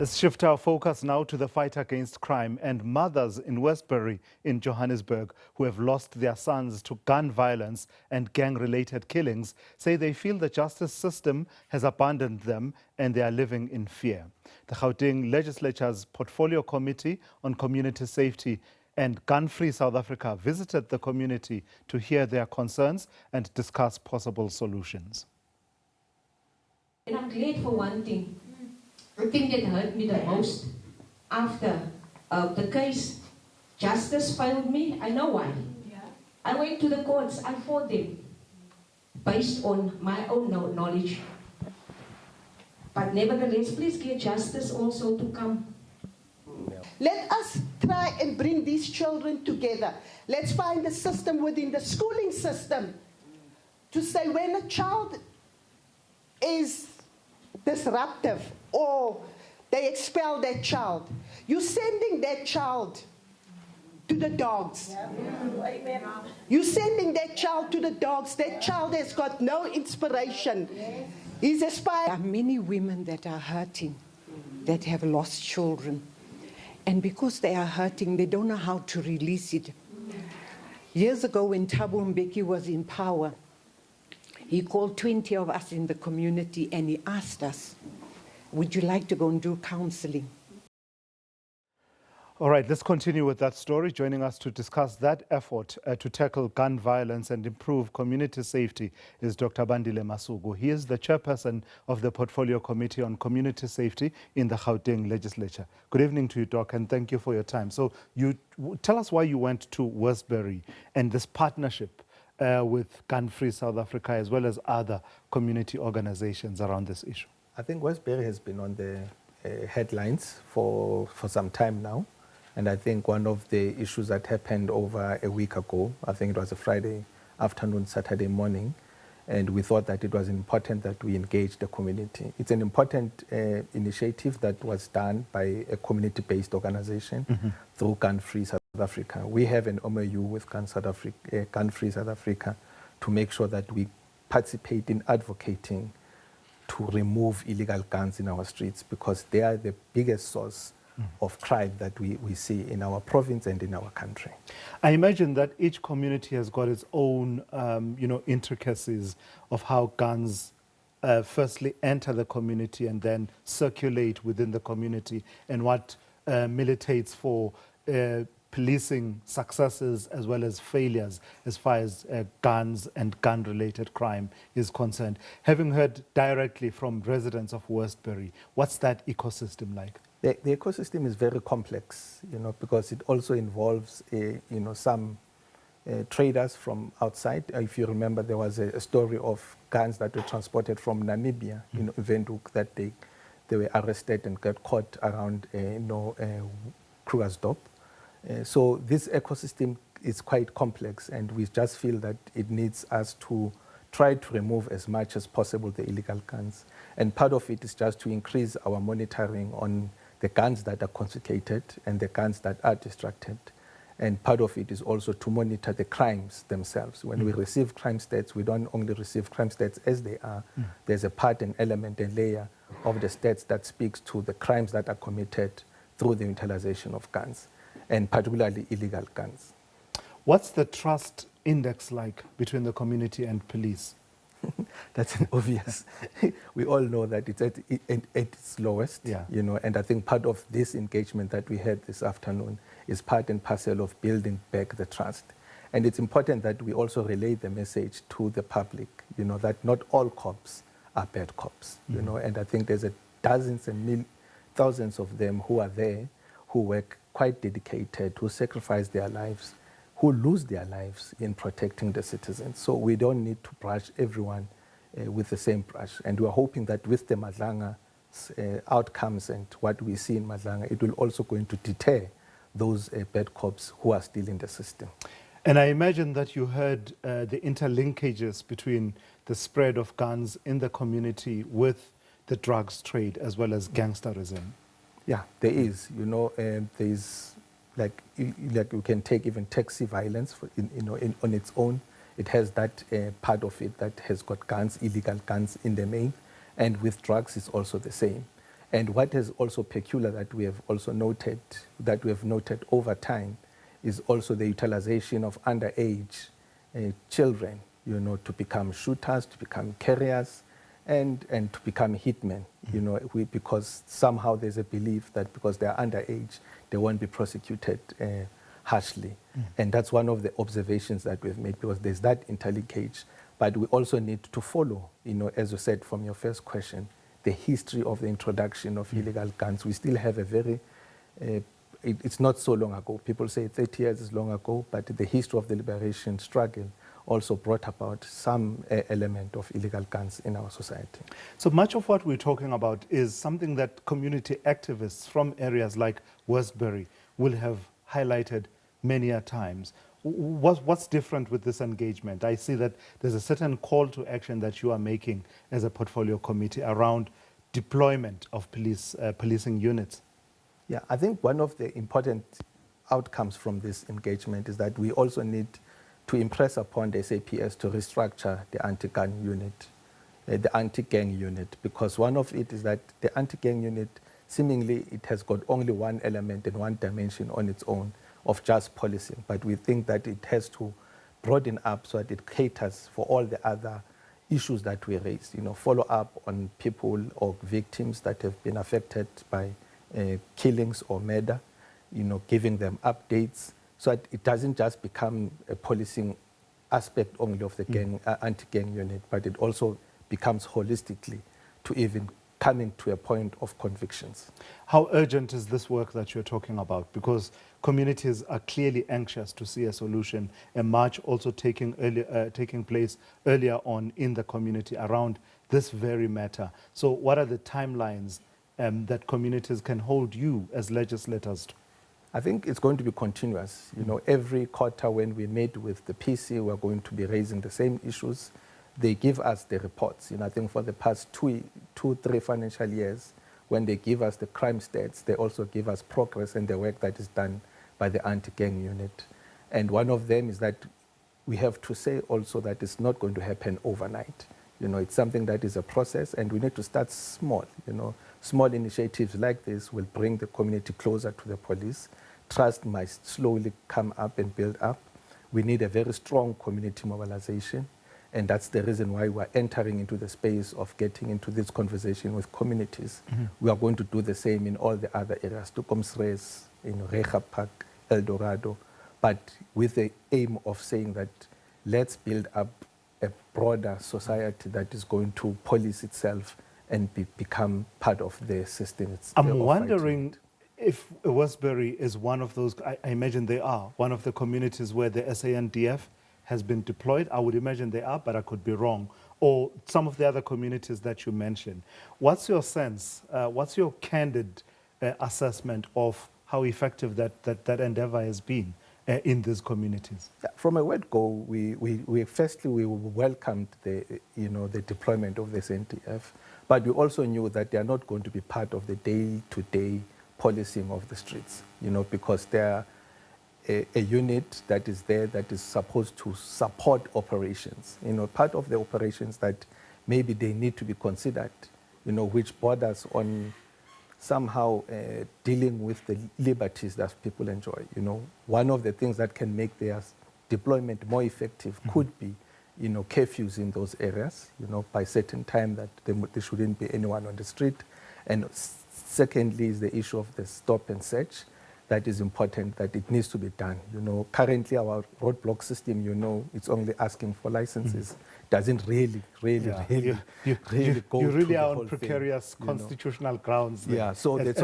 Let's shift our focus now to the fight against crime and mothers in Westbury in Johannesburg who have lost their sons to gun violence and gang-related killings say they feel the justice system has abandoned them and they are living in fear. The Gauteng Legislature's Portfolio Committee on Community Safety and Gun-Free South Africa visited the community to hear their concerns and discuss possible solutions. And I'm glad for one thing. The thing that hurt me the most after the case, justice failed me. I know why. Yeah. I went to the courts, I fought them based on my own knowledge. But nevertheless, please get justice also to come. Let us try and bring these children together. Let's find a system within the schooling system to say when a child is disruptive or they expel that child, you're sending that child to the dogs. You're sending that child to the dogs. That child has got no inspiration. He's aspiring. There are many women that are hurting, that have lost children. And because they are hurting, they don't know how to release it. Years ago, when Thabo Mbeki was in power, he called 20 of us in the community and he asked us, would you like to go and do counseling? All right, let's continue with that story. Joining us to discuss that effort to tackle gun violence and improve community safety is Dr. Bandile Masuku. He is the chairperson of the Portfolio Committee on Community Safety in the Gauteng Legislature. Good evening to you, Doc, and thank you for your time. So you tell us why you went to Westbury and this partnership with Gun-Free South Africa as well as other community organizations around this issue. I think Westbury has been on the headlines for some time now. And I think one of the issues that happened over a week ago, I think it was a Friday afternoon, Saturday morning, and we thought that it was important that we engage the community. It's an important initiative that was done by a community-based organization through Gun-Free South Africa. We have an MOU with Gun-Free South Africa to make sure that we participate in advocating to remove illegal guns in our streets because they are the biggest source of crime that we see in our province and in our country. I imagine that each community has got its own, intricacies of how guns firstly enter the community and then circulate within the community and what militates for policing successes as well as failures as far as guns and gun-related crime is concerned. Having heard directly from residents of Westbury, what's that ecosystem like? The ecosystem is very complex, because it also involves, some traders from outside. If you remember, there was a story of guns that were transported from Namibia, Windhoek, that they were arrested and got caught around, Krugersdorp. So this ecosystem is quite complex, and we just feel that it needs us to try to remove as much as possible the illegal guns. And part of it is just to increase our monitoring on the guns that are confiscated and the guns that are distracted. And part of it is also to monitor the crimes themselves. When we receive crime stats, we don't only receive crime stats as they are. There's a part, an element, a layer of the stats that speaks to the crimes that are committed through the utilization of guns, and particularly illegal guns. What's the trust index like between the community and police? That's an obvious. We all know that it's at its lowest, and I think part of this engagement that we had this afternoon is part and parcel of building back the trust. And it's important that we also relay the message to the public, that not all cops are bad cops, and I think there's dozens and thousands of them who are there, who work quite dedicated, who sacrifice their lives, who lose their lives in protecting the citizens. So we don't need to brush everyone with the same brush. And we're hoping that with the Madlanga outcomes and what we see in Madlanga, it will also going to deter those bad cops who are still in the system. And I imagine that you heard the interlinkages between the spread of guns in the community with the drugs trade as well as gangsterism. Yeah, there is. There is, like you can take even taxi violence on its own. It has that part of it that has got guns, illegal guns in the main, and with drugs it's also the same. And what is also peculiar that we have also noted, over time, is also the utilization of underage children, to become shooters, to become carriers, and to become hitmen, because somehow there's a belief that because they're underage, they won't be prosecuted harshly. And that's one of the observations that we've made, because there's that interlinkage. But we also need to follow, as you said from your first question, the history of the introduction of illegal guns. We still have a very, it's not so long ago. People say 30 years is long ago, but the history of the liberation struggle also brought about some element of illegal guns in our society. So much of what we're talking about is something that community activists from areas like Westbury will have highlighted many a times. What's different with this engagement? I see that there's a certain call to action that you are making as a portfolio committee around deployment of policing units. Yeah, I think one of the important outcomes from this engagement is that we also need to impress upon the SAPS to restructure the anti-gun unit, the anti-gang unit, because one of it is that the anti-gang unit, seemingly it has got only one element and one dimension on its own of just policing, but we think that it has to broaden up so that it caters for all the other issues that we raised, follow up on people or victims that have been affected by killings or murder, giving them updates, so that it doesn't just become a policing aspect only of the gang, anti-gang unit, but it also becomes holistically to even coming to a point of convictions. How urgent is this work that you're talking about? Because communities are clearly anxious to see a solution. A march also taking place earlier on in the community around this very matter. So what are the timelines that communities can hold you as legislators to? I think it's going to be continuous. Every quarter when we meet with the PC, we're going to be raising the same issues. They give us the reports. I think for the past 3 financial years, when they give us the crime stats, they also give us progress and the work that is done by the anti-gang unit. And one of them is that we have to say also that it's not going to happen overnight. It's something that is a process, and we need to start small. Small initiatives like this will bring the community closer to the police. Trust might slowly come up and build up. We need a very strong community mobilization. And that's the reason why we're entering into the space of getting into this conversation with communities. We are going to do the same in all the other areas, Tukomsres, Reha Park, El Dorado, but with the aim of saying that let's build up a broader society that is going to police itself and become part of the system. I'm wondering if Westbury is one of those, I imagine they are, one of the communities where the SANDF has been deployed. I would imagine they are, but I could be wrong. Or some of the other communities that you mentioned. What's your sense, what's your candid assessment of how effective that endeavor has been in these communities? From a word go, we welcomed the deployment of the SANDF, but we also knew that they are not going to be part of the day-to-day policing of the streets, because they are a unit that is there that is supposed to support operations. Part of the operations that maybe they need to be considered, which borders on somehow dealing with the liberties that people enjoy. One of the things that can make their deployment more effective could be, curfews in those areas, by certain time that there shouldn't be anyone on the street. And secondly is the issue of the stop and search. That is important, that it needs to be done. Currently our roadblock system, it's only asking for licenses. Doesn't really go you really to are the on precarious constitutional grounds. Yeah, so that's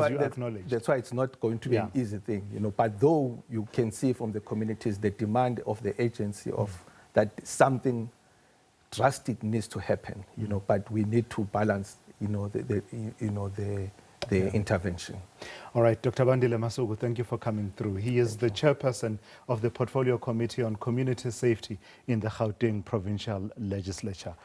why it's not going to be an easy thing. But though you can see from the communities the demand of the agency of that something drastic needs to happen. But we need to balance, the intervention. All right, Dr. Bandile Masuku, thank you for coming through. He is the chairperson of the Portfolio Committee on Community Safety in the Gauteng Provincial Legislature.